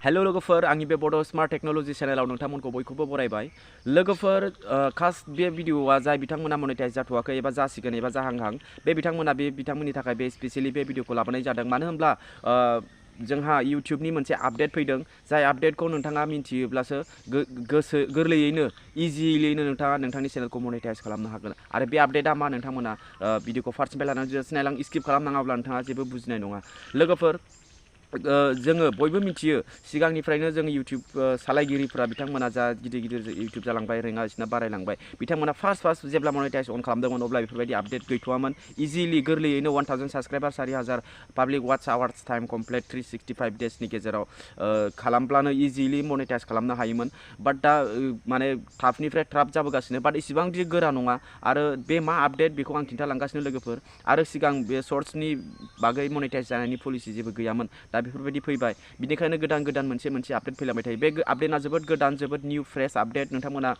hello लोगोफोर आंनि बे बड' स्मार्ट टेक्नोलॉजी चेनेलाव नोंथांमोनखौ बयखौबो बरायबाय लोगोफोर खास बे भिडिअआ जाय बिथांमोना मनेटाइज जाथ'वाखै एबा जासिगोन एबा जाहांहां बे बिथांमोननि थाखाय बे स्पेशली बे भिडिअखौ लाबोनाय जादों मानो होनब्ला जोंहा इउट्यूबनि मोनसे आपडेट फैदों जाय आपडेटखौ नोंथाङा मिन्थियोब्लासो गोरलैयैनो इजियैनो नोंथाङा नोंथांनि चेनेलखौ मनेटाइज खालामनो हागोन आरो बे आपडेटआ मा नोंथांमोना भिडिअखौ फार्स्टनिफ्राय लानानै जोबजासिम नायलां स्किप खालामनाङाब्ला नोंथाङा जेबो बुजिनाय नङा लोगोफोर जोङो बयबो मिथियो सिगांनिफ्रायनो जों इउट्यूब सालायगिरिफोरा बिथांमोना जा गिदिर गिदिर इउट्यूब जालांबाय रेंगासिना बारायलांबाय बिथांमोना फार्स्ट जेब्ला मनेटाइज अन खालामदोंमोन अब्ला बेफोरबायदि आपडेट गैथ'वामोन इजिलि गोरलैयैनो 1000 subscriber 4000 public watch hours time complete 365 डेजनि गेजेराव खालामब्लानो इजिलि मनेटाइज खालामनो हायोमोन बाट दा माने थाबनिफ्राय थाब जाबोगासिनो बाट इसिबां बिदि गोरा नङा आरो बे मा आपडेट बेखौ आं खिन्थालांगासिनो लोगोफोर आरो सिगां बे शर्ट्सनि बागै मनेटाइज जानायनि पलिसि जेबो गैयामोन दा बेफोरबायदि फैबाय बिनिखायनो गोदान मोनसे आपडेट फैलांबाय थायो बे आपडेटआ जोबोद गोदान जोबोद निउ फ्रेश आपडेट नोंथांमोना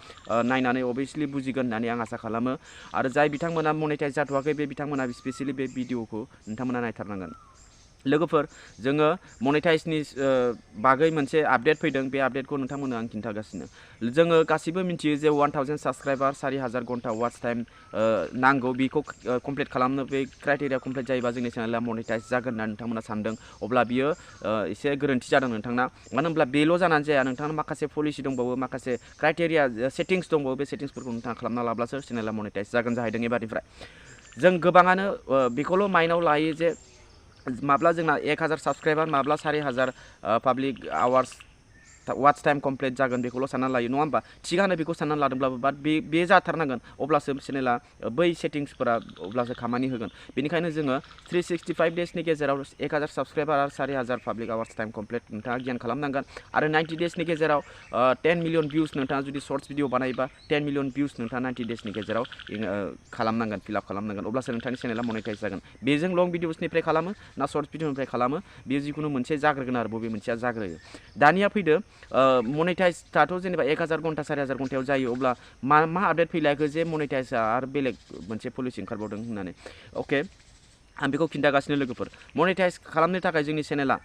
नायनानै अबियसलि बुजिगोन होननानै आं आसा खालामो आरो जाय बिथांमोना मनेटाइज जाथ'वाखै बे बिथांमोना स्पेशली बे भिडिअखौ नोंथांमोना नायथारनांगोन लोगोफोर जोङो मनेटाइजनि बागै मोनसे आपडेट फैदों बे आपडेटखौ नोंथांमोननो आं खिन्थागासिनो जोङो गासिबो मिन्थियो जे 1000 साबस्क्राइबार 4000 घन्टा वाच टाइम नांगौ बेखौ कमप्लिट खालामनो बे क्राइटेरिया कमप्लिट जायोबा जोंनि चेनेला मनेटाइज जागोन होनना नोंथांमोना सानदों अब्ला बियो एसे गोरोन्थि जादों नोंथांना मानो होनब्ला बेल' जानानै जाया नोंथांना माखासे पलिसि दंबावो माखासे क्राइटेरिया सेटिंस दंबावो बे सेटिंसफोरखौ नोंथाङा खालामना लाब्लासो चेनेला मनेटाइज जागोन जाहैदों एबारनिफ्राय जों गोबाङानो बेखौल' माइन्डआव लायो जे माब्ला जोंना 1000 साबस्क्राइबार माब्ला 4000 public hours watch time complete जागोन बेखौल' साननानै लायो नङा होमबा थिगानो बेखौ साननानै लादोंब्लाबो बाट बे जाथारनांगोन अब्लासो चेनेला बै सेटिंसफोरा अब्लासो खामानि होगोन बेनिखायनो जोङो 365 डेजनि गेजेराव 1000 साबस्क्राइबार आरो 4000 पाब्लिक आवार्स टाइम कमप्लिट नोंथाङा गियान खालामनांगोन आरो 90 डेजनि गेजेराव 10 मिलियन भिउस नोंथाङा जुदि शर्ट्स भिडिअ बानायोबा 10 मिलियन भिउस नोंथाङा 90 डेजनि गेजेराव खालामनांगोन फिलआप खालामनांगन अब्लासो नोंथांनि चेनेला मनेटाइज जागोन बेजों लं भिडिअसनिफ्राय खालामो ना शर्ट भिडिअनिफ्राय खालामो बेयो जिखुनु मोनसे जाग्रोगोन आरो बबे मोनसेया जाग्रोयो दानिया फैदो मनेटाइज दाथ' जेनेबा 1000 घन्टा 4000 घन्टायाव जायो अब्ला मा आपडेट फैलायखो जे मनेटाइजआ आरो बेलेग मोनसे पलिसि ओंखारबावदों होननानै अके आं बेखौ खिन्थागासिनो लोगोफोर मनेटाइज खालामनो थाखाय जोंनि चेनेला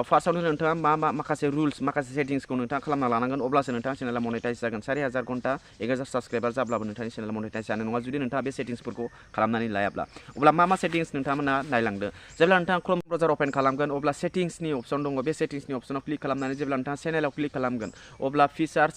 फार्स्टआवनो नोंथाङा माखासे रुल्स माखासे सेटिंसखौ नोंथाङा खालामना लानांगोन अब्लासो नोंथाङा चेनेला मनेटाइज जागोन 4000 घन्टा 1000 साबस्क्राइबार जाब्लाबो नोंथांनि चेनेला मनेटाइज जानाय नङा जुदि नोंथाङा बे सेटिंसफोरखौ खालामनानै लायाब्ला अब्ला मा सेटिंस नोंथांमोना नायलांदो जेब्ला नोंथाङा क्रोम ब्राउजार अपेन खालामगोन अब्ला सेटिंसनि अपसन दङ बे सेटिंसनि अपसनाव क्लिक खालामनानै जेब्ला नोंथाङा चेनेलाव क्लिक खालामगोन अब्ला फिचार्स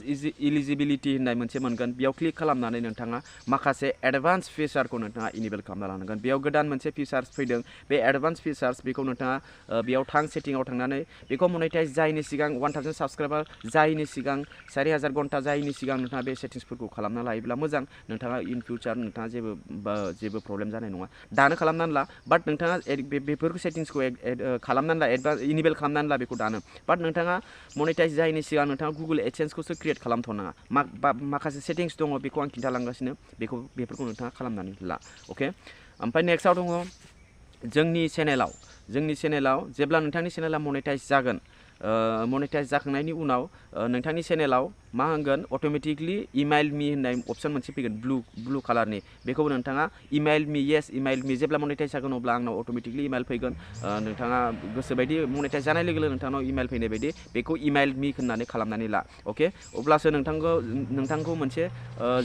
इलिजिबिलिटि होननाय मोनसे मोनगोन बेयाव क्लिक खालामनानै नोंथाङा माखासे एडभान्स फिचारखौ नोंथाङा इनेबल खालामना लानांगोन बेयाव गोदान मोनसे फिचार्स फैदों बे एडभान्स फिचार्स बेखौ नोंथाङा बेयाव सेटिंआव थांनानै बेखौ मनेटाइज जायैनि सिगां 1000 साबस्क्राइबार जायैनि सिगां 4000 घन्टा जायैनि सिगां नोंथाङा बे सेटिंसफोरखौ खालामना लायोब्ला मोजां नोंथाङा इन फिउचार नोंथाङा जेबो प्रब्लेम जानाय नङा दानो खालामनानै ला बाट नोंथाङा बेफोर सेटिंसखौ खालामनानै ला इनेबल खालामनानै ला बेखौ दानो बाट नोंथाङा मनेटाइज जायैनि सिगां नोंथाङा गुगल एडसेन्सखौसो क्रिएट खालामथ'नाङा माखासे सेटिंस दङ बेखौ आं खिन्थालांगासिनो बेफोरखौ नोंथाङा खालामनानै ला अके ओमफ्राय नेक्स्टआव दङ जोंनि चेनेलाव जेब्ला नोंथांनि चेनेला मनेटाइज जागोन मनेटाइज जाखांनायनि उनाव नोंथांनि चेनेलाव मा होनगोन अट'मेटिकलि इमेल मी होननाय अपसन मोनसे फैगोन ब्लु कालारनि बेखौ नोंथाङा इमेल मी जेब्ला मनेटाइज जागोन अब्ला आंनाव अट'मेटिकलि इमेल फैगोन नोंथाङा गोसोबायदि मनेटाइज जानाय लोगो लोगो नोंथांनाव इमेल फैनाय बायदि बेखौ इमेल मी होननानै खालामनानै ला अके अब्लासो नोंथांखौ मोनसे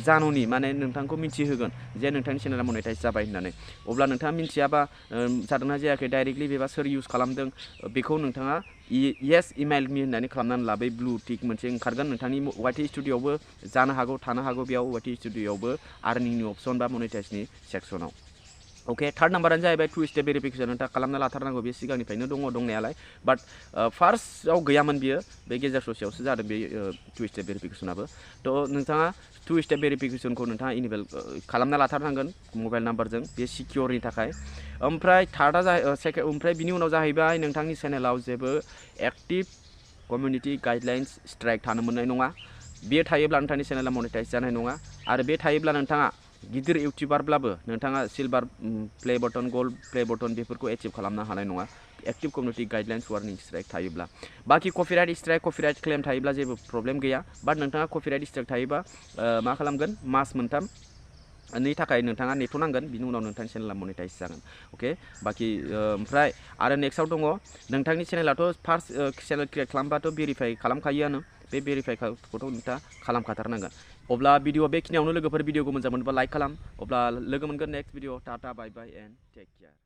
जान'नि माने नोंथांखौ मिथिहोगोन जे नोंथांनि चेनेला मनेटाइज जाबाय होननानै अब्ला नोंथाङा मिथियाबा जादोंना जायाखै डाइरेक्टलि बेबा सोर इउज खालामदों बेखौ नोंथाङा येस इमेल मी होननानै खालामनानै ला बै ब्लु टिक मोनसे ओंखारगोन नोंथांनि वाइटि स्टुडिअ'आवबो जानो हागौ थानो हागौ बेयाव वाइटि स्टुडिअ'आवबो आर्निंनि अपसन बा मनेटाइजनि सेक्सनाव अके थार्ड नाम्बारानो जाहैबाय 2 स्टेप भेरिफिकेसन नोंथाङा खालामना लाथारनांगौ बे सिगांनिफ्रायनो दंनायालाय बाट फार्स्टआव गैयामोन बियो बे गेजेर ससेयावसो जादों बे 2 स्टेप भेरिफिकेसनाबो थ' नोंथाङा 2 स्टेप भेरिफिकेसनखौ नोंथाङा इनेबल खालामना लाथारनांगोन मबाइल नाम्बारजों बे सिकिउरनि थाखाय ओमफ्राय ओमफ्राय बिनि उनाव जाहैबाय नोंथांनि चेनेलाव जेबो एक्टिभ कमिउनिटि गाइडलाइन्स स्ट्राइक थानो मोननाय नङा बे थायोब्ला नोंथांनि चेनेला मनेटाइज जानाय नङा आरो बे थायोब्ला नोंथाङा गिदिर इउटिउबारब्लाबो नोंथाङा silver play button gold play button बेफोरखौ एचिभ खालामनो हानाय नङा active community guidelines warning strike थायोब्ला बाखि कपिराइट स्ट्राइक कपिराइट क्लेम थायोब्ला जेबो प्रब्लेम गैया बाट नोंथाङा कपिराइट स्ट्राइक थायोबा मा खालामगोन मास मोनथाम नि थाखाय नोंथाङा नेथ'नांगोन बिनि उनाव नोंथांनि चेनेला मनेटाइज जागोन अके बाखि ओमफ्राय आरो नेक्स्टआव दङ नोंथांनि चेनेलाथ' फार्स्ट चेनेल क्रिएट खालामबाथ' भेरिफाइ खालामखायोआनो बे भेरिफाइखौथ' नोंथाङा खालामखाथारनांगोन अब्ला भिडिअ बेखिनियावनो लोगोफोर भिडिअखौ मोजां मोनोबा लाइक खालाम अब्ला लोगो मोनगोन next video tata bye bye and take care